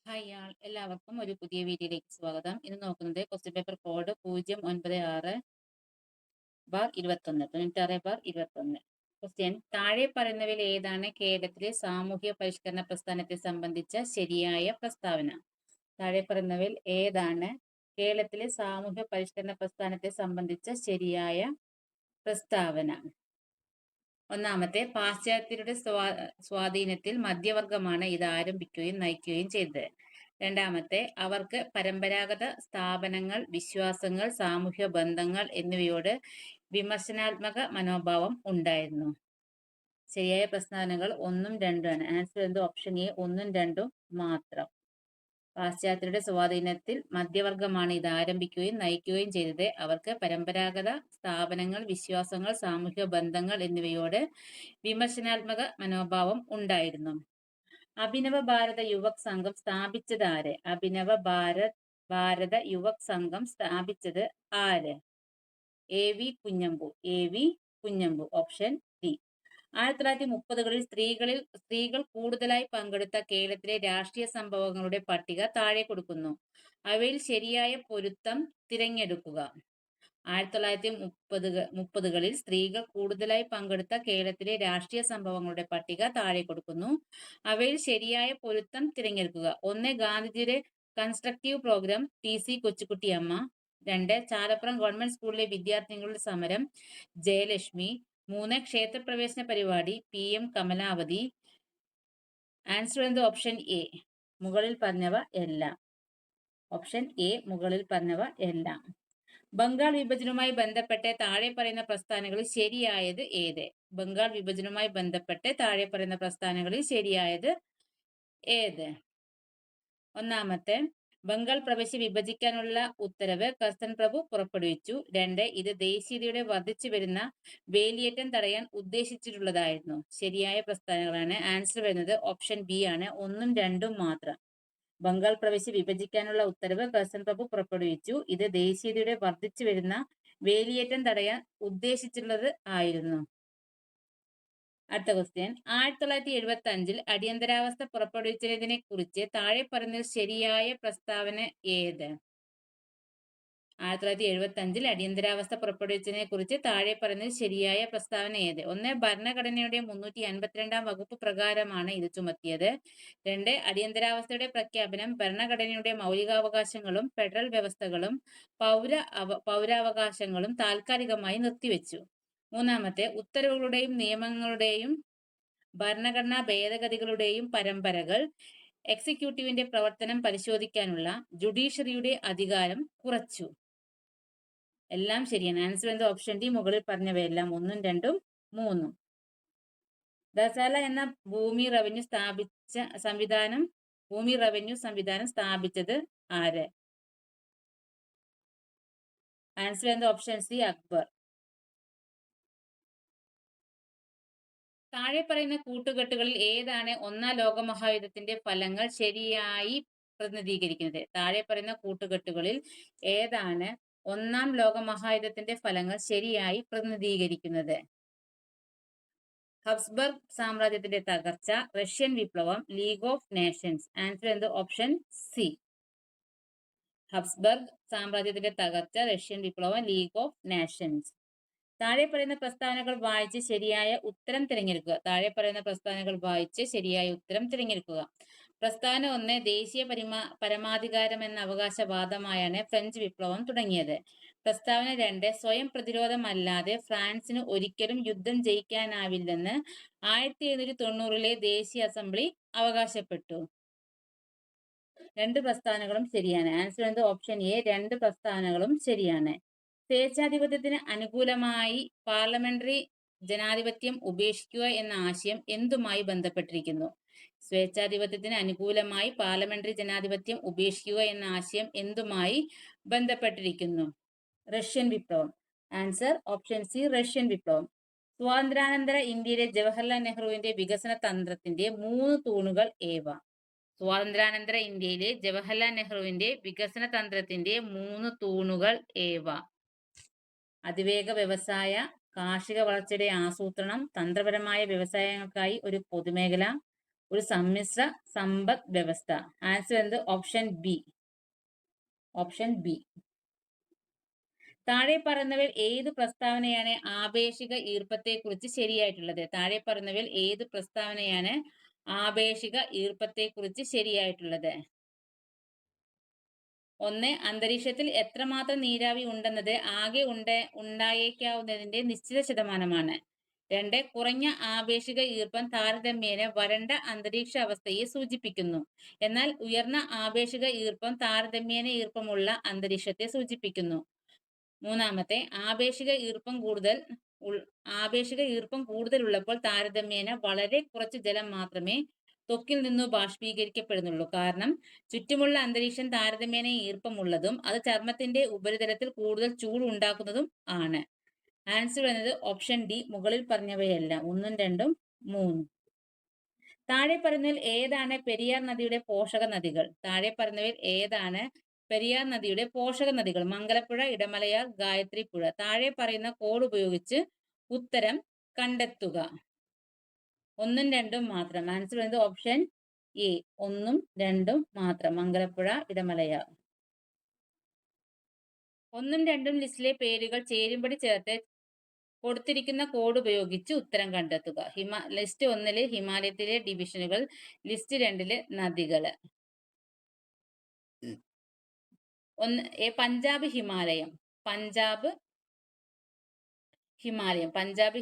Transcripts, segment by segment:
Hi എല്ലാവർക്കും ഒരു പുതിയ വീഡിയോയിലേക്ക് സ്വാഗതം. ഇന്ന് നോക്കുന്നത് ക്വസ്റ്റ്യൻ പേപ്പർ കോഡ് 096/21 ക്വസ്റ്റ്യൻ താഴെ പറയുന്നവയിൽ ഏതാണ് കേരളത്തിലെ സാമൂഹ്യ പരിഷ്കരണ പ്രസ്ഥാനത്തെ സംബന്ധിച്ച ശരിയായ പ്രസ്താവന? താഴെ പറയുന്നവയിൽ ഏതാണ് കേരളത്തിലെ സാമൂഹ്യ പരിഷ്കരണ പ്രസ്ഥാനത്തെ സംബന്ധിച്ച ശരിയായ പ്രസ്താവന? ഒന്നാമത്തെ, പാശ്ചാത്യരുടെ സ്വാധീനത്തിൽ മധ്യവർഗമാണ് ഇത് ആരംഭിക്കുകയും നയിക്കുകയും ചെയ്തത്. രണ്ടാമത്തെ, അവർക്ക് പരമ്പരാഗത സ്ഥാപനങ്ങൾ, വിശ്വാസങ്ങൾ, സാമൂഹ്യ ബന്ധങ്ങൾ എന്നിവയോട് വിമർശനാത്മക മനോഭാവം ഉണ്ടായിരുന്നു. ശരിയായ പ്രസ്താവനകൾ 1ഉം 2ഉം ആണ്. ആൻസർ എന്ത്? ഓപ്ഷൻ എ 1ഉം 2ഉം മാത്രം. പാശ്ചാത്യരുടെ സ്വാധീനത്തിൽ മധ്യവർഗമാണ് ഇത് ആരംഭിക്കുകയും നയിക്കുകയും ചെയ്തത്. അവർക്ക് പരമ്പരാഗത സ്ഥാപനങ്ങൾ, വിശ്വാസങ്ങൾ, സാമൂഹ്യ ബന്ധങ്ങൾ എന്നിവയോട് വിമർശനാത്മക മനോഭാവം ഉണ്ടായിരുന്നു. അഭിനവ ഭാരത യുവക് സംഘം സ്ഥാപിച്ചത് ആര്? അഭിനവ ഭാരത യുവക് സംഘം സ്ഥാപിച്ചത് ആര്? എ.വി. കുഞ്ഞമ്പു. Option D. 1930കളിൽ സ്ത്രീകൾ കൂടുതലായി പങ്കെടുത്ത കേരളത്തിലെ രാഷ്ട്രീയ സംഭവങ്ങളുടെ പട്ടിക താഴെ കൊടുക്കുന്നു. അവയിൽ ശരിയായ പൊരുത്തം തിരഞ്ഞെടുക്കുക. 1930കളിൽ സ്ത്രീകൾ കൂടുതലായി പങ്കെടുത്ത കേരളത്തിലെ രാഷ്ട്രീയ സംഭവങ്ങളുടെ പട്ടിക താഴെ കൊടുക്കുന്നു. അവയിൽ ശരിയായ പൊരുത്തം തിരഞ്ഞെടുക്കുക. 1. ഗാന്ധിജിയുടെ കൺസ്ട്രക്റ്റീവ് പ്രോഗ്രാം, ടി.സി. കൊച്ചുകുട്ടിയമ്മ. 2. ചാലപ്പുറം ഗവൺമെന്റ് സ്കൂളിലെ വിദ്യാർത്ഥിനികളുടെ സമരം, ജയലക്ഷ്മി. 3. ക്ഷേത്രപ്രവേശന പരിപാടി, പി.എം. കമലാവതി. ആൻസർ എന്ത്? ഓപ്ഷൻ എ മുകളിൽ പറഞ്ഞവ എല്ലാം. ഓപ്ഷൻ എ മുകളിൽ പറഞ്ഞവ എല്ലാം. ബംഗാൾ വിഭജനവുമായി ബന്ധപ്പെട്ട് താഴെ പറയുന്ന പ്രസ്താവനകളിൽ ശരിയായത് ഏത്? ബംഗാൾ വിഭജനവുമായി ബന്ധപ്പെട്ട് താഴെ പറയുന്ന പ്രസ്താവനകളിൽ ശരിയായത് ഏത്? ഒന്നാമത്തെ, ബംഗാൾ പ്രവിശ്യ വിഭജിക്കാനുള്ള ഉത്തരവ് കഴ്സൺ പ്രഭു പുറപ്പെടുവിച്ചു. 2. ഇത് ദേശീയതയുടെ വർദ്ധിച്ചു വരുന്ന വേലിയേറ്റം തടയാൻ ഉദ്ദേശിച്ചിട്ടുള്ളതായിരുന്നു. ശരിയായ പ്രസ്താവനകളാണ്. ആൻസർ വരുന്നത് ഓപ്ഷൻ ബി ആണ്. 1ഉം 2ഉം മാത്രം. ബംഗാൾ പ്രവിശ്യ വിഭജിക്കാനുള്ള ഉത്തരവ് കഴ്സൺ പ്രഭു പുറപ്പെടുവിച്ചു. ഇത് ദേശീയതയുടെ വർദ്ധിച്ചു വരുന്ന വേലിയേറ്റം തടയാൻ ഉദ്ദേശിച്ചുള്ളത് ആയിരുന്നു. അടുത്ത ക്വസ്റ്റ്യൻ, 1975 അടിയന്തരാവസ്ഥ പുറപ്പെടുവിച്ചതിനെ കുറിച്ച് താഴെ പറയുന്നതിൽ ശരിയായ പ്രസ്താവന ഏത്? 1975 അടിയന്തരാവസ്ഥ പുറപ്പെടുവിച്ചതിനെ കുറിച്ച് താഴെ പറയുന്നതിൽ ശരിയായ പ്രസ്താവന ഏത്? 1. ഭരണഘടനയുടെ 352 വകുപ്പ് പ്രകാരമാണ് ഇത് ചുമത്തിയത്. 2. അടിയന്തരാവസ്ഥയുടെ പ്രഖ്യാപനം ഭരണഘടനയുടെ മൗലികാവകാശങ്ങളും ഫെഡറൽ വ്യവസ്ഥകളും പൗരാവകാശങ്ങളും താൽക്കാലികമായി നിർത്തിവെച്ചു. 3. ഉത്തരവുകളുടെയും നിയമങ്ങളുടെയും ഭരണഘടനാ ഭേദഗതികളുടെയും പരമ്പരകൾ എക്സിക്യൂട്ടീവിന്റെ പ്രവർത്തനം പരിശോധിക്കാനുള്ള ജുഡീഷ്യറിയുടെ അധികാരം കുറച്ചു. എല്ലാം ശരിയാണ്. ആൻസർ എന്ത്? ഓപ്ഷൻ ഡി മുകളിൽ പറഞ്ഞവയെല്ലാം. 1ഉം 2ഉം 3ഉം. ദസാല എന്ന ഭൂമി റവന്യൂ സംവിധാനം സ്ഥാപിച്ചത് ആര്? ആൻസർ എന്ത്? Option C Akbar. താഴെ പറയുന്ന കൂട്ടുകെട്ടുകളിൽ ഏതാണ് ഒന്നാം ലോകമഹായുദ്ധത്തിന്റെ ഫലങ്ങൾ ശരിയായി പ്രതിനിധീകരിക്കുന്നത്? താഴെ പറയുന്ന കൂട്ടുകെട്ടുകളിൽ ഏതാണ് ഒന്നാം ലോകമഹായുദ്ധത്തിന്റെ ഫലങ്ങൾ ശരിയായി പ്രതിനിധീകരിക്കുന്നത്? ഹബ്സ്ബർഗ് സാമ്രാജ്യത്തിന്റെ തകർച്ച, റഷ്യൻ വിപ്ലവം, ലീഗ് ഓഫ് നേഷൻസ്. ആൻസർ എന്ത്? Option C. ഹബ്സ്ബർഗ് സാമ്രാജ്യത്തിന്റെ തകർച്ച, റഷ്യൻ വിപ്ലവം, ലീഗ് ഓഫ് നേഷൻസ്. താഴെ പറയുന്ന പ്രസ്താവനകൾ വായിച്ച് ശരിയായ ഉത്തരം തിരഞ്ഞെടുക്കുക. പ്രസ്താവന 1. ദേശീയ പരമാധികാരം എന്ന അവകാശവാദമായാണ് ഫ്രഞ്ച് വിപ്ലവം തുടങ്ങിയത്. പ്രസ്താവന 2. സ്വയം പ്രതിരോധമല്ലാതെ ഫ്രാൻസിന് ഒരിക്കലും യുദ്ധം ജയിക്കാനാവില്ലെന്ന് 1790-ലെ ദേശീയ അസംബ്ലി അവകാശപ്പെട്ടു. രണ്ട് പ്രസ്താവനകളും ശരിയാണ്. ആൻസർ എന്ത്? Option A. രണ്ട് പ്രസ്താവനകളും ശരിയാണ്. സ്വേച്ഛാധിപത്യത്തിന് അനുകൂലമായി പാർലമെന്ററി ജനാധിപത്യം ഉപേക്ഷിക്കുക എന്ന ആശയം എന്തുമായി ബന്ധപ്പെട്ടിരിക്കുന്നു? സ്വേച്ഛാധിപത്യത്തിന് അനുകൂലമായി പാർലമെന്ററി ജനാധിപത്യം ഉപേക്ഷിക്കുക എന്ന ആശയം എന്തുമായി ബന്ധപ്പെട്ടിരിക്കുന്നു? റഷ്യൻ വിപ്ലവം. ആൻസർ ഓപ്ഷൻ സി റഷ്യൻ വിപ്ലവം. സ്വാതന്ത്ര്യാനന്തര ഇന്ത്യയിലെ ജവഹർലാൽ നെഹ്റുവിന്റെ വികസന തന്ത്രത്തിന്റെ 3 തൂണുകൾ ഏവ? സ്വാതന്ത്ര്യാനന്തര ഇന്ത്യയിലെ ജവഹർലാൽ നെഹ്റുവിന്റെ വികസന തന്ത്രത്തിന്റെ 3 തൂണുകൾ ഏവ? അതിവേഗ വ്യവസായ, കാർഷിക വളർച്ചയുടെ ആസൂത്രണം, തന്ത്രപരമായ വ്യവസായങ്ങൾക്കായി ഒരു പൊതുമേഖല, ഒരു സമ്മിശ്ര സമ്പദ് വ്യവസ്ഥ. ആൻസർ എന്ത്? Option B. Option B. താഴെ പറയുന്നവയിൽ ഏത് പ്രസ്താവനയാണ് ആപേക്ഷിക ഈർപ്പത്തെക്കുറിച്ച് ശരിയായിട്ടുള്ളത്? താഴെ പറയുന്നവയിൽ ഏത് പ്രസ്താവനയാണ് ആപേക്ഷിക ഈർപ്പത്തെക്കുറിച്ച് ശരിയായിട്ടുള്ളത്? 1. അന്തരീക്ഷത്തിൽ എത്രമാത്രം നീരാവി ഉണ്ടെന്നത് ആകെ ഉണ്ടായേക്കാവുന്നതിന്റെ നിശ്ചിത ശതമാനമാണ്. 2. കുറഞ്ഞ ആപേക്ഷിക ഈർപ്പം താരതമ്യേന വരണ്ട അന്തരീക്ഷ അവസ്ഥയെ സൂചിപ്പിക്കുന്നു. എന്നാൽ ഉയർന്ന ആപേക്ഷിക ഈർപ്പം താരതമ്യേന ഈർപ്പമുള്ള അന്തരീക്ഷത്തെ സൂചിപ്പിക്കുന്നു. 3. ആപേക്ഷിക ഈർപ്പം കൂടുതലുള്ളപ്പോൾ താരതമ്യേന വളരെ കുറച്ച് ജലം മാത്രമേ ത്വക്കിൽ നിന്നു ബാഷ്പീകരിക്കപ്പെടുന്നുള്ളൂ. കാരണം ചുറ്റുമുള്ള അന്തരീക്ഷം താരതമ്യേന ഈർപ്പമുള്ളതും അത് ചർമ്മത്തിന്റെ ഉപരിതലത്തിൽ കൂടുതൽ ചൂട് ഉണ്ടാക്കുന്നതും ആണ്. ആൻസർ എന്നത് ഓപ്ഷൻ ഡി. മുകളിൽ പറഞ്ഞവയെല്ലാം. 1, 2, 3. താഴെ പറയുന്നതിൽ ഏതാണ് പെരിയാർ നദിയുടെ പോഷക നദികൾ? താഴെ പറയുന്നവയിൽ ഏതാണ് പെരിയാർ നദിയുടെ പോഷക നദികൾ? മംഗലപ്പുഴ, ഇടമലയാർ, ഗായത്രിപ്പുഴ. താഴെ പറയുന്ന കോഡ് ഉപയോഗിച്ച് ഉത്തരം കണ്ടെത്തുക. 1, 2 മാത്രം. ആൻസർ എന്നത് ഓപ്ഷൻ എ. 1, 2 മാത്രം. മംഗലപ്പുഴ, ഇടമലയാർ. 1, 2 ലിസ്റ്റിലെ പേരുകൾ ചേരുംപടി ചേർത്ത് കൊടുത്തിരിക്കുന്ന കോഡ് ഉപയോഗിച്ച് ഉത്തരം കണ്ടെത്തുക. ലിസ്റ്റ് 1 ഹിമാലയത്തിലെ ഡിവിഷനുകൾ, ലിസ്റ്റ് 2 നദികള്. പഞ്ചാബ് ഹിമാലയം. പഞ്ചാബ്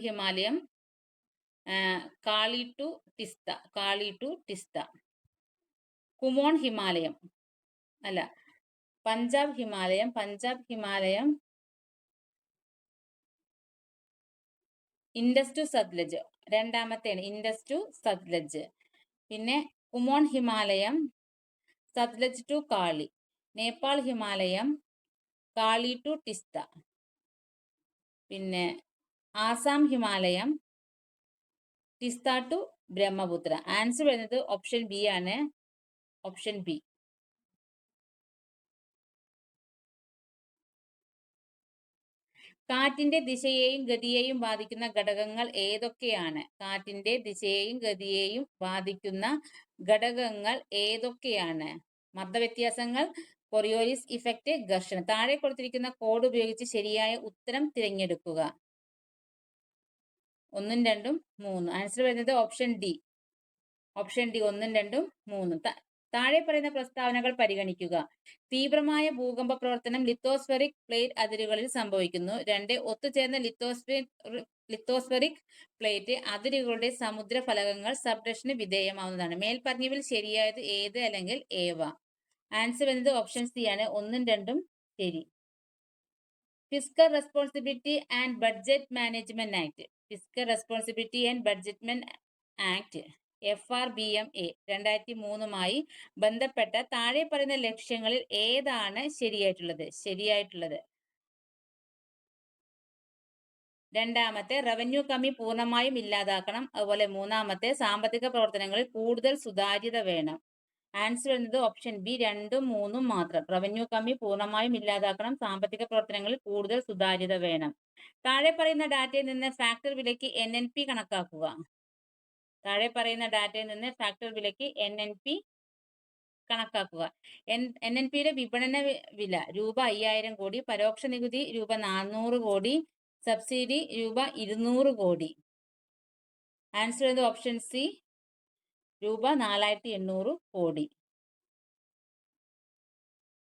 ഹിമാലയം കാളി ടു ടിസ്ത. കുമോൺ ഹിമാലയം അല്ല, പഞ്ചാബ് ഹിമാലയം ഇൻഡസ് ടു സത്ലജ്. രണ്ടാമത്തെയാണ് ഇൻഡസ് ടു സത്ലജ്. പിന്നെ കുമോൺ ഹിമാലയം സത്ലജ് ടു കാളി. നേപ്പാൾ ഹിമാലയം കാളി ടു ടിസ്ത. പിന്നെ ആസാം ഹിമാലയം ടിസ്ത ടു ബ്രഹ്മപുത്ര. ആൻസർ വരുന്നത് ഓപ്ഷൻ ബി ആണ്. Option B. കാറ്റിന്റെ ദിശയെയും ഗതിയെയും ബാധിക്കുന്ന ഘടകങ്ങൾ ഏതൊക്കെയാണ്? കാറ്റിന്റെ ദിശയെയും ഗതിയെയും ബാധിക്കുന്ന ഘടകങ്ങൾ ഏതൊക്കെയാണ്? മർദ്ദവ്യത്യാസങ്ങൾ, കൊറിയോലിസ് ഇഫക്റ്റ്, ഘർഷണം. താഴെ കൊടുത്തിരിക്കുന്ന കോഡ് ഉപയോഗിച്ച് ശരിയായ ഉത്തരം തിരഞ്ഞെടുക്കുക. 1, 2, 3. ആൻസർ വരുന്നത് ഓപ്ഷൻ ഡി. Option D. 1, 2, 3. താഴെ പറയുന്ന പ്രസ്താവനകൾ പരിഗണിക്കുക. തീവ്രമായ ഭൂകമ്പ പ്രവർത്തനം ലിത്തോസ്ഫെറിക് പ്ലേറ്റ് അതിരുകളിൽ സംഭവിക്കുന്നു. 2. ഒത്തുചേർന്ന ലിത്തോസ്ഫെറിക് പ്ലേറ്റ് അതിരുകളുടെ സമുദ്ര ഫലകങ്ങൾ സബ്ഡക്ഷന് വിധേയമാവുന്നതാണ്. മേൽപ്പറഞ്ഞവയിൽ ശരിയായത് ഏത് അല്ലെങ്കിൽ ഏവ? ആൻസർ വരുന്നത് ഓപ്ഷൻ സി ആണ്. 1, 2 ശരി. Fiscal responsibility and budget management act. Fiscal responsibility and budget management act FRBMA 2003 ബന്ധപ്പെട്ട താഴെ പറയുന്ന ലക്ഷ്യങ്ങളിൽ ഏതാണ് ശരിയായിട്ടുള്ളത്? രണ്ടാമത്തെ റവന്യൂ കമ്മി പൂർണ്ണമായും ഇല്ലാതാക്കണം. അതുപോലെ 3. സാമ്പത്തിക പ്രവർത്തനങ്ങളിൽ കൂടുതൽ സുതാര്യത വേണം. ആൻസർ വരുന്നത് ഓപ്ഷൻ ബി. 2, 3 മാത്രം. റവന്യൂ കമ്മി പൂർണ്ണമായും ഇല്ലാതാക്കണം. സാമ്പത്തിക പ്രവർത്തനങ്ങളിൽ കൂടുതൽ സുതാര്യത വേണം. താഴെ പറയുന്ന ഡാറ്റയിൽ നിന്ന് ഫാക്ടർ വിലയ്ക്ക് NNP കണക്കാക്കുക. താഴെ പറയുന്ന ഡാറ്റയിൽ നിന്ന് ഫാക്ടർ വിലയ്ക്ക് NNP കണക്കാക്കുക. NNPയുടെ വിപണന വില രൂപ 5000 കോടി, പരോക്ഷ നികുതി രൂപ 400 കോടി, സബ്സിഡി രൂപ 200 കോടി. ആൻസർ വരുന്നത് ഓപ്ഷൻ സി. രൂപ 4800 കോടി.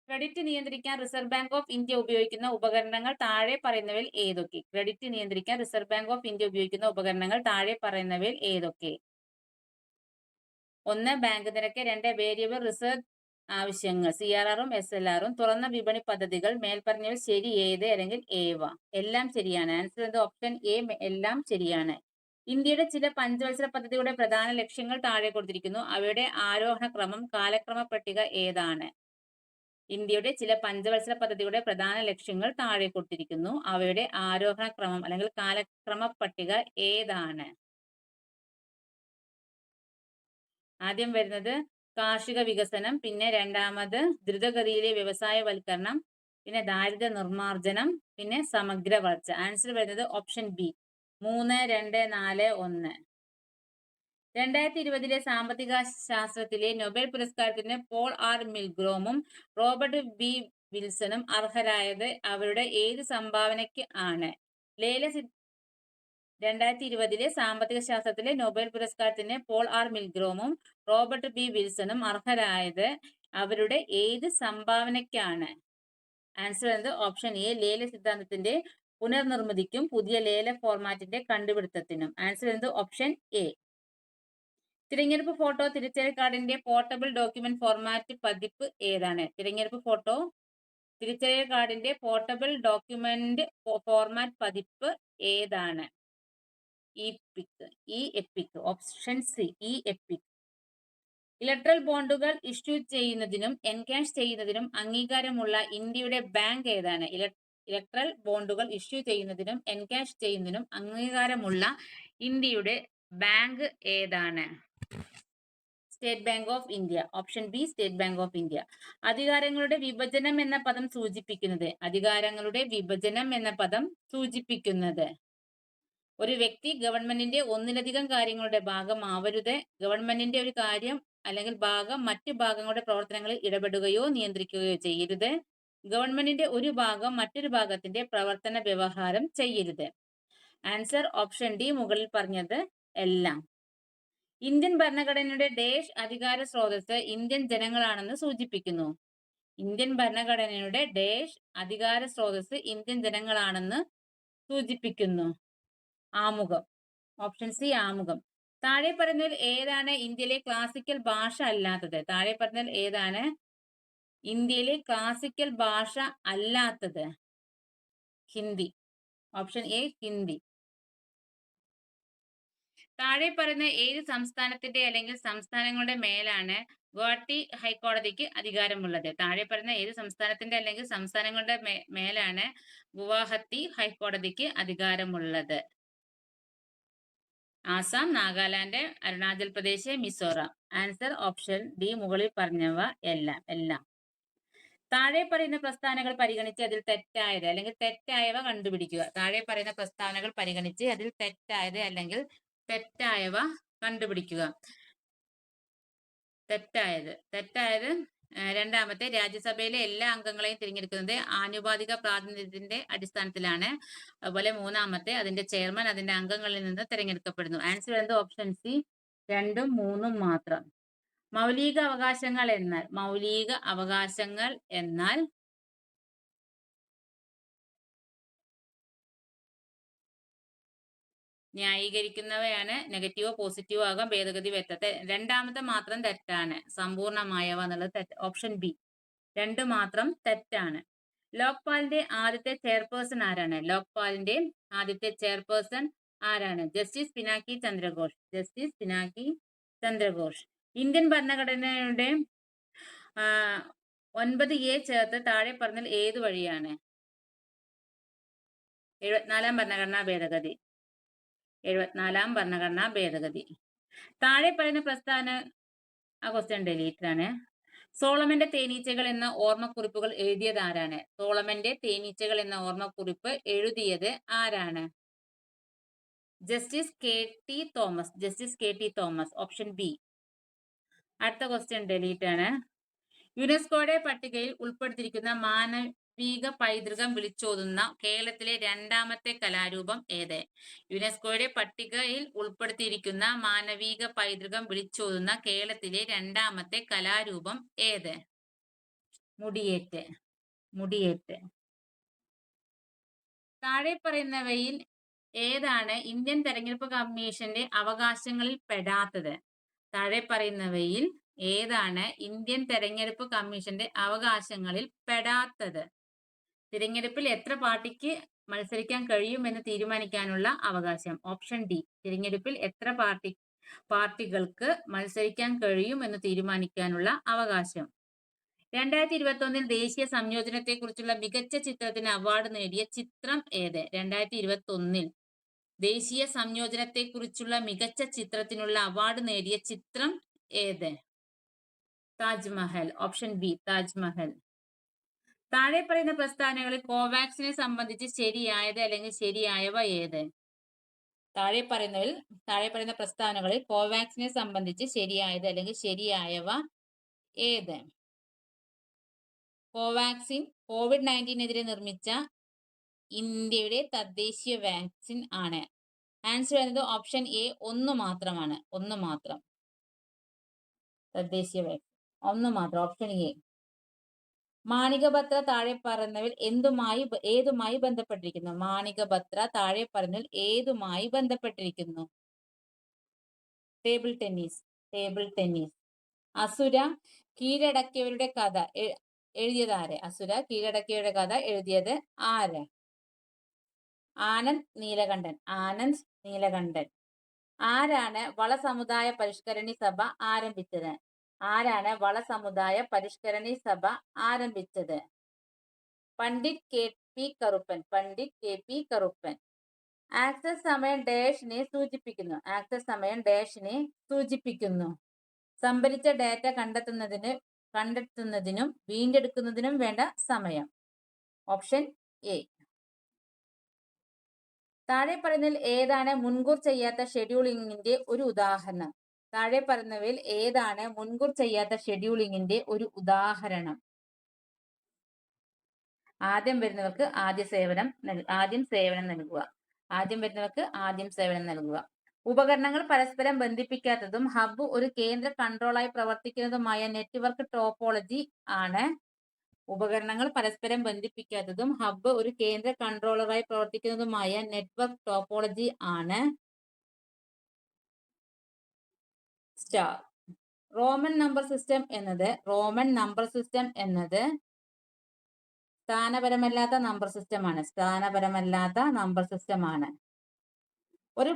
ക്രെഡിറ്റ് നിയന്ത്രിക്കാൻ റിസർവ് ബാങ്ക് ഓഫ് ഇന്ത്യ ഉപയോഗിക്കുന്ന ഉപകരണങ്ങൾ താഴെ പറയുന്നവയിൽ ഏതൊക്കെ? ക്രെഡിറ്റ് നിയന്ത്രിക്കാൻ റിസർവ് ബാങ്ക് ഓഫ് ഇന്ത്യ ഉപയോഗിക്കുന്ന ഉപകരണങ്ങൾ താഴെ പറയുന്നവയിൽ ഏതൊക്കെ? 1. ബാങ്ക് നിരക്ക്. 2. വേരിയബിൾ റിസർവ് ആവശ്യങ്ങൾ CRR ഉം SLR ഉം. തുറന്ന വിപണി പദ്ധതികൾ. മേൽപ്പറഞ്ഞവയിൽ ശരി ഏത് അല്ലെങ്കിൽ ഏവ? എല്ലാം ശരിയാണ്. ആൻസർ എന്നത് ഓപ്ഷൻ എ. എല്ലാം ശരിയാണ്. ഇന്ത്യയുടെ ചില പഞ്ചവത്സര പദ്ധതിയുടെ പ്രധാന ലക്ഷ്യങ്ങൾ താഴെ കൊടുത്തിരിക്കുന്നു. അവയുടെ ആരോഹണ ക്രമം, കാലക്രമ പട്ടിക ഏതാണ്? ഇന്ത്യയുടെ ചില പഞ്ചവത്സര പദ്ധതിയുടെ പ്രധാന ലക്ഷ്യങ്ങൾ താഴെ കൊടുത്തിരിക്കുന്നു. അവയുടെ ആരോഹണ ക്രമം അല്ലെങ്കിൽ കാലക്രമ പട്ടിക ഏതാണ്? ആദ്യം വരുന്നത് കാർഷിക വികസനം, പിന്നെ രണ്ടാമത് ദ്രുതഗതിയിലെ വ്യവസായവൽക്കരണം, പിന്നെ ദാരിദ്ര്യ നിർമ്മാർജ്ജനം, പിന്നെ സമഗ്ര വളർച്ച. ആൻസർ വരുന്നത് ഓപ്ഷൻ ബി. 3, 2, 4, 1. 2020 സാമ്പത്തിക ശാസ്ത്രത്തിലെ നൊബേൽ പുരസ്കാരത്തിന് പോൾ ആർ മിൽഗ്രോമും റോബർട്ട് ബി വിൽസണും അർഹരായത് അവരുടെ ഏത് സംഭാവനയ്ക്ക് ആണ്? 2020 സാമ്പത്തിക ശാസ്ത്രത്തിലെ നൊബേൽ പുരസ്കാരത്തിന് പോൾ ആർ മിൽഗ്രോമും റോബർട്ട് ബി വിൽസണും അർഹരായത് അവരുടെ ഏത് സംഭാവനയ്ക്കാണ്? ആൻസർ എന്നത് ഓപ്ഷൻ എ, ലേല സിദ്ധാന്തത്തിന്റെ പുനർനിർമ്മിതിക്കും പുതിയ ലേല ഫോർമാറ്റിന്റെ കണ്ടുപിടുത്തത്തിനും. ആൻസർ എന്നത് ഓപ്ഷൻ എ. തിരഞ്ഞെടുപ്പ് ഫോട്ടോ തിരിച്ചറിയൽ കാർഡിന്റെ പോർട്ടബിൾ ഡോക്യുമെന്റ് ഫോർമാറ്റ് പതിപ്പ് ഏതാണ്? തിരഞ്ഞെടുപ്പ് ഫോട്ടോ തിരിച്ചറിയൽ കാർഡിന്റെ പോർട്ടബിൾ ഡോക്യുമെന്റ് ഫോർമാറ്റ് പതിപ്പ് ഏതാണ്? E EPIC. Option C, E EPIC. Electoral ബോണ്ടുകൾ ഇഷ്യൂ ചെയ്യുന്നതിനും എൻകാഷ് ചെയ്യുന്നതിനും അംഗീകാരമുള്ള ഇന്ത്യയുടെ ബാങ്ക് ഏതാണ്? ഇലക്ട്രൽ ബോണ്ടുകൾ ഇഷ്യൂ ചെയ്യുന്നതിനും എൻകാഷ് ചെയ്യുന്നതിനും അംഗീകാരമുള്ള ഇന്ത്യയുടെ ബാങ്ക് ഏതാണ്? State bank of India. Option B, state bank of India. അധികാരങ്ങളുടെ വിഭജനം എന്ന പദം സൂചിപ്പിക്കുന്നത്? അധികാരങ്ങളുടെ വിഭജനം എന്ന പദം സൂചിപ്പിക്കുന്നത് ഒരു വ്യക്തി ഗവൺമെന്റിന്റെ ഒന്നിലധികം കാര്യങ്ങളുടെ ഭാഗമാവരുത്. ഗവൺമെന്റിന്റെ ഒരു കാര്യം അല്ലെങ്കിൽ ഭാഗം മറ്റു ഭാഗങ്ങളുടെ പ്രവർത്തനങ്ങളിൽ ഇടപെടുകയോ നിയന്ത്രിക്കുകയോ ചെയ്യരുത്. ഗവൺമെന്റിന്റെ ഒരു ഭാഗം മറ്റൊരു ഭാഗത്തിന്റെ പ്രവർത്തന വ്യവഹാരം ചെയ്യരുത്. ആൻസർ ഓപ്ഷൻ ഡി, മുകളിൽ പറഞ്ഞത് എല്ലാം. ഇന്ത്യൻ ഭരണഘടനയുടെ ഡേഷ് അധികാര സ്രോതസ് ഇന്ത്യൻ ജനങ്ങളാണെന്ന് സൂചിപ്പിക്കുന്നു? ഇന്ത്യൻ ഭരണഘടനയുടെ ഡേഷ് അധികാര സ്രോതസ് ഇന്ത്യൻ ജനങ്ങളാണെന്ന് സൂചിപ്പിക്കുന്നു? ആമുഖം. ഓപ്ഷൻ സി, ആമുഖം. താഴെ പറയുന്നതിൽ ഏതാണ് ഇന്ത്യയിലെ ക്ലാസിക്കൽ ഭാഷ അല്ലാത്തത്? താഴെ പറഞ്ഞതിൽ ഏതാണ് ഇന്ത്യയിലെ ക്ലാസിക്കൽ ഭാഷ അല്ലാത്തത്? ഹിന്ദി. Option A, Hindi. താഴെ പറയുന്ന ഏത് സംസ്ഥാനത്തിന്റെ അല്ലെങ്കിൽ സംസ്ഥാനങ്ങളുടെ മേലാണ് ഗുവാഹട്ടി ഹൈക്കോടതിക്ക് അധികാരമുള്ളത്? താഴെ പറയുന്ന ഏത് സംസ്ഥാനത്തിന്റെ അല്ലെങ്കിൽ സംസ്ഥാനങ്ങളുടെ മേലാണ് ഗുവാഹത്തി ഹൈക്കോടതിക്ക് അധികാരമുള്ളത്? Assam, Nagaland, Arunachal Pradesh, Mizoram. Answer option D, മുകളിൽ പറഞ്ഞവ എല്ലാം. താഴെ പറയുന്ന പ്രസ്താവനകൾ പരിഗണിച്ച് അതിൽ തെറ്റായത് അല്ലെങ്കിൽ തെറ്റായവ കണ്ടുപിടിക്കുക. താഴെ പറയുന്ന പ്രസ്താവനകൾ പരിഗണിച്ച് അതിൽ തെറ്റായത് അല്ലെങ്കിൽ തെറ്റായവ കണ്ടുപിടിക്കുക. തെറ്റായത് രണ്ടാമത്തെ, രാജ്യസഭയിലെ എല്ലാ അംഗങ്ങളെയും തിരഞ്ഞെടുക്കുന്നത് ആനുപാതിക പ്രാതിനിധ്യത്തിന്റെ അടിസ്ഥാനത്തിലാണ്. അതുപോലെ മൂന്നാമത്തെ, അതിന്റെ ചെയർമാൻ അതിന്റെ അംഗങ്ങളിൽ നിന്ന് തിരഞ്ഞെടുക്കപ്പെടുന്നു. ആൻസർ എന്ത്? ഓപ്ഷൻ സി, 2ഉം 3ഉം മാത്രം. മൗലിക അവകാശങ്ങൾ എന്നാൽ ന്യായീകരിക്കുന്നവയാണ്. നെഗറ്റീവോ പോസിറ്റീവോ ആകാം. ഭേദഗതി വരുത്തത്തെ. രണ്ടാമത്തെ മാത്രം തെറ്റാണ്. സമ്പൂർണമായവ എന്നുള്ളത് തെറ്റ്. ഓപ്ഷൻ ബി, 2 മാത്രം തെറ്റാണ്. ലോക്പാലിന്റെ ആദ്യത്തെ ചെയർപേഴ്സൺ ആരാണ്? ലോക്പാലിന്റെ ആദ്യത്തെ ചെയർപേഴ്സൺ ആരാണ്? ജസ്റ്റിസ് പിനാക്കി ചന്ദ്രഘോഷ്. ഇന്ത്യൻ ഭരണഘടനയുടെ 9A ചേർത്ത് താഴെ പറഞ്ഞതിൽ ഏത് വഴിയാണ്? 74ാം ഭരണഘടനാ ഭേദഗതി. താഴെ പറയുന്ന പ്രസ്താവന, ആ ക്വസ്റ്റ്യൻ ഡിലീറ്റഡ് ആണ്. സോളമന്റെ തേനീച്ചകൾ എന്ന ഓർമ്മക്കുറിപ്പുകൾ എഴുതിയത് ആരാണ്? സോളമന്റെ തേനീച്ചകൾ എന്ന ഓർമ്മക്കുറിപ്പ് എഴുതിയത് ആരാണ്? Justice K T Thomas. Option B. അടുത്ത ക്വസ്റ്റ്യൻ ഡിലീറ്റ് ആണ്. യുനെസ്കോയുടെ പട്ടികയിൽ ഉൾപ്പെടുത്തിയിരിക്കുന്ന മാനവിക പൈതൃകം വിളിച്ചോതുന്ന കേരളത്തിലെ രണ്ടാമത്തെ കലാരൂപം ഏത്? യുനെസ്കോയുടെ പട്ടികയിൽ ഉൾപ്പെടുത്തിയിരിക്കുന്ന മാനവിക പൈതൃകം വിളിച്ചോതുന്ന കേരളത്തിലെ രണ്ടാമത്തെ കലാരൂപം ഏത്? മുടിയേറ്റ്. താഴെ പറയുന്നവയിൽ ഏതാണ് ഇന്ത്യൻ തെരഞ്ഞെടുപ്പ് കമ്മീഷന്റെ അവകാശങ്ങളിൽ പെടാത്തത്? താഴെ പറയുന്നവയിൽ ഏതാണ് ഇന്ത്യൻ തെരഞ്ഞെടുപ്പ് കമ്മീഷന്റെ അവകാശങ്ങളിൽ പെടാത്തത്? തിരഞ്ഞെടുപ്പിൽ എത്ര പാർട്ടിക്ക് മത്സരിക്കാൻ കഴിയുമെന്ന് തീരുമാനിക്കാനുള്ള അവകാശം. ഓപ്ഷൻ ഡി, തിരഞ്ഞെടുപ്പിൽ എത്ര പാർട്ടികൾക്ക് മത്സരിക്കാൻ കഴിയുമെന്ന് തീരുമാനിക്കാനുള്ള അവകാശം. 2021 ദേശീയ സംയോജനത്തെക്കുറിച്ചുള്ള മികച്ച ചിത്രത്തിന് അവാർഡ് നേടിയ ചിത്രം ഏത്? 2021 ദേശീയ സംയോജനത്തെക്കുറിച്ചുള്ള മികച്ച ചിത്രത്തിനുള്ള അവാർഡ് നേടിയ ചിത്രം ഏത്? താജ്മഹൽ. Option B, Taj Mahal. താഴെ പറയുന്ന പ്രസ്താവനകളിൽ കോവാക്സിനെ സംബന്ധിച്ച് ശരിയായത് അല്ലെങ്കിൽ ശരിയായവ ഏത്? താഴെ പറയുന്ന പ്രസ്താവനകളിൽ കോവാക്സിനെ സംബന്ധിച്ച് ശരിയായത് അല്ലെങ്കിൽ ശരിയായവ ഏത്? കോവാക്സിൻ COVID-19 നിർമ്മിച്ച ഇന്ത്യയുടെ തദ്ദേശീയ വാക്സിൻ ആണ്. ആൻസർ വരുന്നത് ഓപ്ഷൻ എ, ഒന്ന് മാത്രമാണ്. ഒന്ന് മാത്രം. തദ്ദേശീയ വാക്സിൻ ഒന്ന് മാത്രം, ഓപ്ഷൻ എ. മാണികപത്ര താഴെ പറയുന്നവയിൽ ഏതുമായി ബന്ധപ്പെട്ടിരിക്കുന്നു? മാണികപത്ര താഴെ പറയുന്നതിൽ ഏതുമായി ബന്ധപ്പെട്ടിരിക്കുന്നു? Table tennis. അസുര കീഴടക്കിയവരുടെ കഥ എഴുതിയത് ആര്? അസുര കീഴടക്കിയവരുടെ കഥ എഴുതിയത് ആര്? ആനന്ദ് നീലകണ്ഠൻ. ആരാണ് വള സമുദായ പരിഷ്കരണി സഭ ആരംഭിച്ചത്? Pandit K P Karuppan. Access സമയം ഡാഷിനെ സൂചിപ്പിക്കുന്നു. സംഭരിച്ച ഡാറ്റ കണ്ടെത്തുന്നതിനും വീണ്ടെടുക്കുന്നതിനും വേണ്ട സമയം. Option A. താഴെ പറയുന്നതിൽ ഏതാണ് മുൻകൂർ ചെയ്യാത്ത ഷെഡ്യൂളിംഗിന്റെ ഒരു ഉദാഹരണം? ആദ്യം വരുന്നവർക്ക് ആദ്യം സേവനം നൽകുക. ഉപകരണങ്ങൾ പരസ്പരം ബന്ധിപ്പിക്കാത്തതും ഹബ്ബ് ഒരു കേന്ദ്ര കൺട്രോളായി പ്രവർത്തിക്കുന്നതുമായ നെറ്റ്വർക്ക് ടോപ്പോളജി ആണ്. ഉപകരണങ്ങൾ പരസ്പരം ബന്ധിപ്പിക്കാത്തതും ഹബ്ബ് ഒരു കേന്ദ്ര കൺട്രോളറായി പ്രവർത്തിക്കുന്നതുമായ നെറ്റ്വർക്ക് ടോപ്പോളജി ആണ് സ്റ്റാർ. റോമൻ നമ്പർ സിസ്റ്റം എന്നത് സ്ഥാനപരമല്ലാത്ത നമ്പർ സിസ്റ്റമാണ്. ഒരു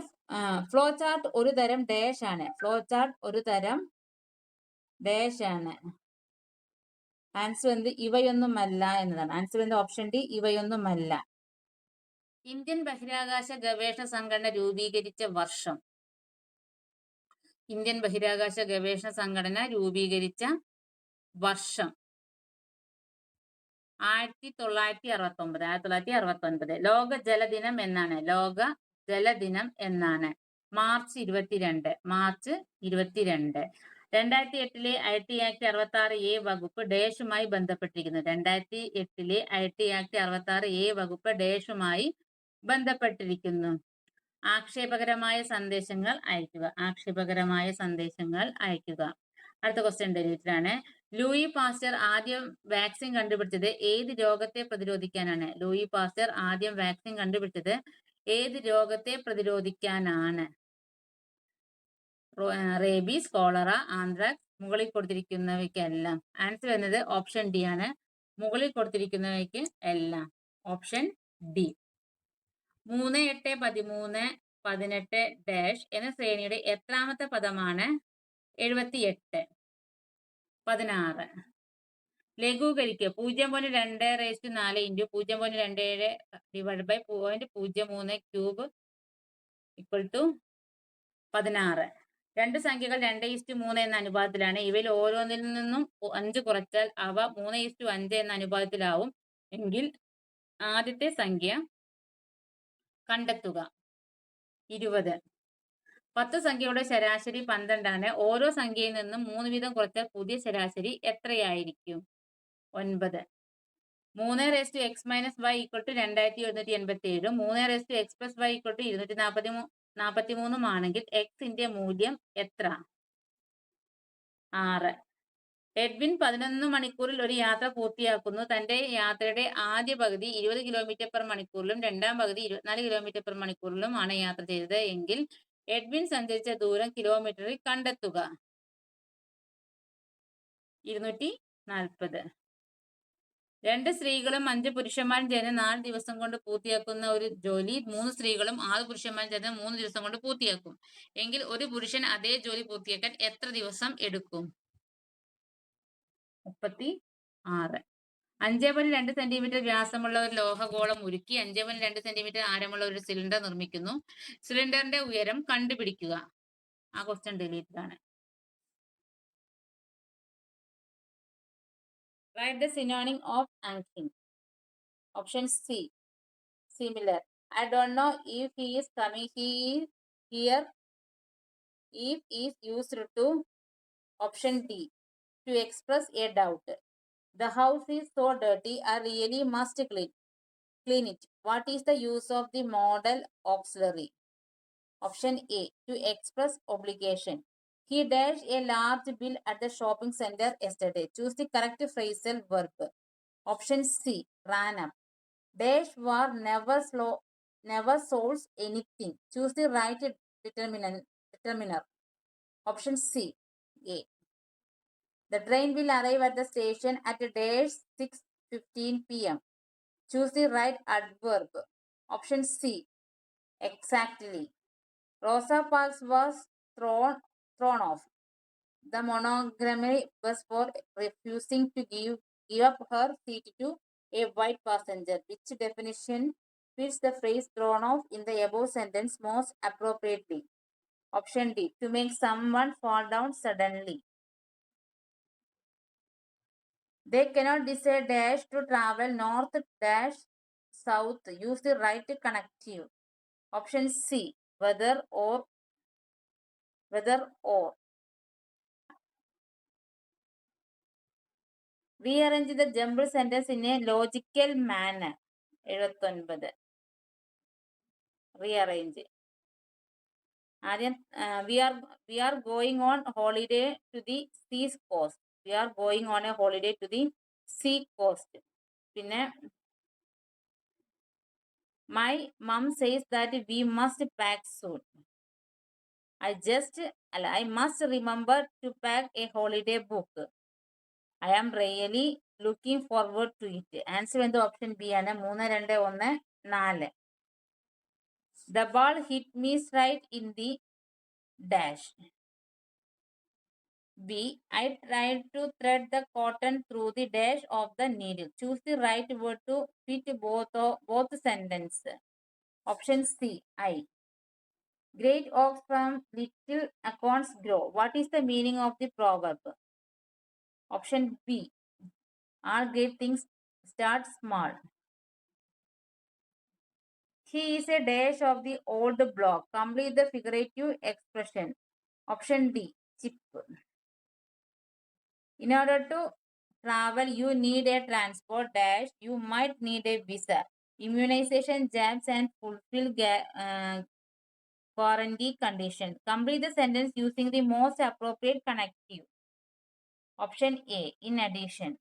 ഫ്ലോ ചാർട്ട് ഒരു തരം ഡാഷ് ആണ്. ആൻസർ എന്ത്? ഇവയൊന്നുമല്ല എന്നതാണ്. ആൻസർ എന്ത്? Option D, ഇവയൊന്നുമല്ല. ഇന്ത്യൻ ബഹിരാകാശ ഗവേഷണ സംഘടന രൂപീകരിച്ച വർഷം? 1969. ലോക ജലദിനം എന്നാണ്? മാർച്ച് 22. 2008 IT ആക്ട് 66A വകുപ്പ് ഡാഷുമായി ബന്ധപ്പെട്ടിരിക്കുന്നു. 2008 IT ആക്ട് 66A വകുപ്പ് ഡാഷുമായി ബന്ധപ്പെട്ടിരിക്കുന്നു. ആക്ഷേപകരമായ സന്ദേശങ്ങൾ അയക്കുക. അടുത്ത ക്വസ്റ്റ്യൻ ഡിലീറ്റഡ് ആണ്. ലൂയി പാസ്റ്റർ ആദ്യം വാക്സിൻ കണ്ടുപിടിച്ചത് ഏത് രോഗത്തെ പ്രതിരോധിക്കാനാണ്? Rabies, cholera, anthrax. മുകളിൽ കൊടുത്തിരിക്കുന്നവയ്ക്കെല്ലാം. ആൻസർ വരുന്നത് ഓപ്ഷൻ ഡി ആണ്. മുകളിൽ കൊടുത്തിരിക്കുന്നവയ്ക്ക് എല്ലാം. Option D. 3, 8, 13, 18 ഡാഷ് എന്ന ശ്രേണിയുടെ എത്രാമത്തെ പദമാണ് 78? 16. ലഘൂകരിക്കുക. 0.24 × 0.27 / 0.03³ = 16. രണ്ട് സംഖ്യകൾ 2:3 എന്ന അനുപാതത്തിലാണ്. ഇവയിൽ ഓരോന്നിൽ നിന്നും 5 കുറച്ചാൽ അവ 3:5 എന്ന അനുപാതത്തിലാവും എങ്കിൽ ആദ്യത്തെ സംഖ്യ കണ്ടെത്തുക. 20. 10 സംഖ്യയുടെ ശരാശരി 12 ആണ്. ഓരോ സംഖ്യയിൽ നിന്നും 3 വീതം കുറച്ചാൽ പുതിയ ശരാശരി എത്രയായിരിക്കും? 9. 3x - y = 2787. 3x + y = 243 ആണെങ്കിൽ xന്റെ മൂല്യം എത്ര? 6. എഡ്വിൻ 11 മണിക്കൂറിൽ ഒരു യാത്ര പൂർത്തിയാക്കുന്നു. തന്റെ യാത്രയുടെ ആദ്യ പകുതി 20 km/മണിക്കൂറിലും രണ്ടാം പകുതി 24 km/മണിക്കൂറിലും ആണ് യാത്ര ചെയ്തത് എങ്കിൽ എഡ്വിൻ സഞ്ചരിച്ച ദൂരം കിലോമീറ്ററിൽ കണ്ടെത്തുക. 240. 2 സ്ത്രീകളും 5 പുരുഷന്മാരും ചേർന്ന് 4 ദിവസം കൊണ്ട് പൂർത്തിയാക്കുന്ന ഒരു ജോലി 3 സ്ത്രീകളും 6 പുരുഷന്മാരും ചേർന്ന് 3 ദിവസം കൊണ്ട് പൂർത്തിയാക്കും എങ്കിൽ ഒരു പുരുഷൻ അതേ ജോലി പൂർത്തിയാക്കാൻ എത്ര ദിവസം എടുക്കും? 36. 5.2 സെന്റിമീറ്റർ വ്യാസമുള്ള ഒരു ലോഹഗോളം ഉരുക്കി 5.2 സെന്റിമീറ്റർ ആരമുള്ള ഒരു സിലിണ്ടർ നിർമ്മിക്കുന്നു. സിലിണ്ടറിന്റെ ഉയരം കണ്ടുപിടിക്കുക. ആ ക്വസ്റ്റ്യൻ ഡിലീറ്റഡ് ആണ്. Write the synonym of ankyrin. Option C, similar. I don't know if he is coming. He is here. If is used to option D to express a doubt. The house is so dirty. I really must clean it. What is the use of the modal auxiliary? Option A to express obligation. He dashed a large bill at the shopping center yesterday. Choose the correct phrasal verb. Option C ran up. Dash war never solves anything. Choose the right determiner. Option C A. The train will arrive at the station at dash 6:15 p.m. Choose the right adverb. Option C exactly. Rosa Parks was thrown off the monogram bus for refusing to give up her seat to a white passenger. Which definition fits the phrase thrown off in the above sentence most appropriately? Option D. To make someone fall down suddenly. They cannot decide dash to travel north dash south. Use the right connective. Option C. Whether or. Rearrange the jumbled sentence in a logical manner. 79. Rearrange. ആദ്യം we are going on holiday to the sea coast. We are going on a holiday to the sea coast. പിന്നെ my mom says that we must pack soon. I must remember to pack a holiday book. I am really looking forward to it. Answer എന്ത് option B ആണ് 3 2 1 4. The ball hit me straight in the dash. B. I tried to thread the cotton through the dash of the needle. Choose the right word to fit both sentences. Option C. I. Great oaks from little acorns grow. What is the meaning of the proverb? Option B. All great things start small. He is a dash of the old block. Complete the figurative expression. Option D. Chip. In order to travel, you need a transport dash. You might need a visa, immunization jabs, and fulfill quarantine conditions. Complete the sentence using the most appropriate connective. Option A. In addition.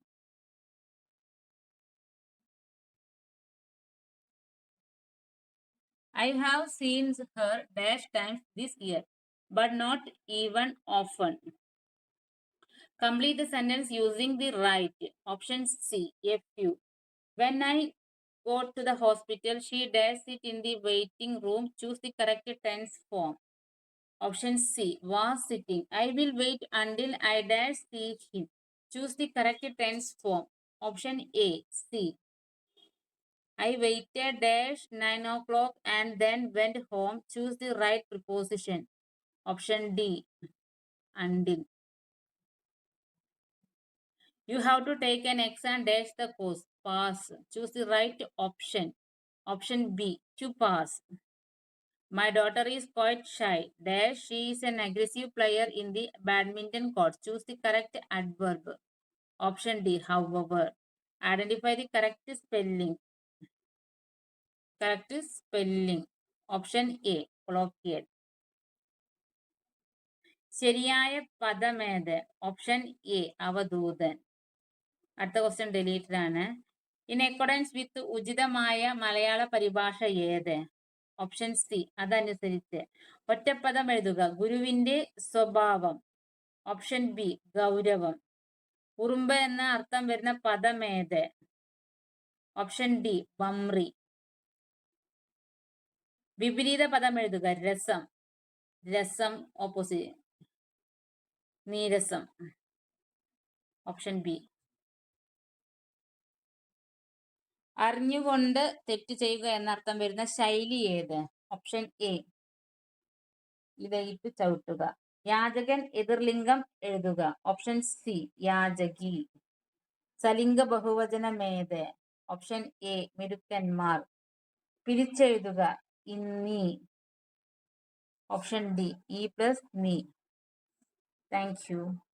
I have seen her dash times this year, but not even often. Complete the sentence using the right. Option C. A few. When I go to the hospital, she dash sit in the waiting room. Choose the correct tense form. Option C. Was sitting. I will wait until I dash see him. Choose the correct tense form. Option A. C. I waited dash 9 o'clock and then went home. Choose the right preposition. Option D. Until. You have to take an exam dash the course. Pass. Choose the right option. Option B. To pass. My daughter is quite shy. Dash she is an aggressive player in the badminton court. Choose the correct adverb. Option D. However. Identify the correct spelling. Correct spelling. Option A. Colloquial. ശരിയായ പദമേത്? Option A അവധൂതൻ. അടുത്ത question deleted ആണ്. In accordance with ഉചിതമായ മലയാള പരിഭാഷ ഏത്? Option C അതനുസരിച്ച്. ഒറ്റപ്പദം എഴുതുക. ഗുരുവിന്റെ സ്വഭാവം. ഓപ്ഷൻ ബി ഗൗരവം. ഉറുമ്പ് എന്ന അർത്ഥം വരുന്ന പദം ഏത്? ഓപ്ഷൻ ഡി വമ്രി. വിപരീത പദം എഴുതുക. രസം. രസം ഓപ്പോസിറ്റ് നീരസം. Option B. അറിഞ്ഞുകൊണ്ട് തെറ്റ് ചെയ്യുക എന്നർത്ഥം വരുന്ന ശൈലി ഏത്? Option A ഇതയിട്ട് ചവിട്ടുക. യാചകൻ എതിർലിംഗം എഴുതുക. Option C യാചകി. സലിംഗ ബഹുവചനം ഏത്? ഓപ്ഷൻ എ മിടുക്കന്മാർ. പിരിച്ചെഴുതുക. ഇന്നി. ഓപ്ഷൻ ഡി, ഇ പ്ലസ് മീ. Thank U.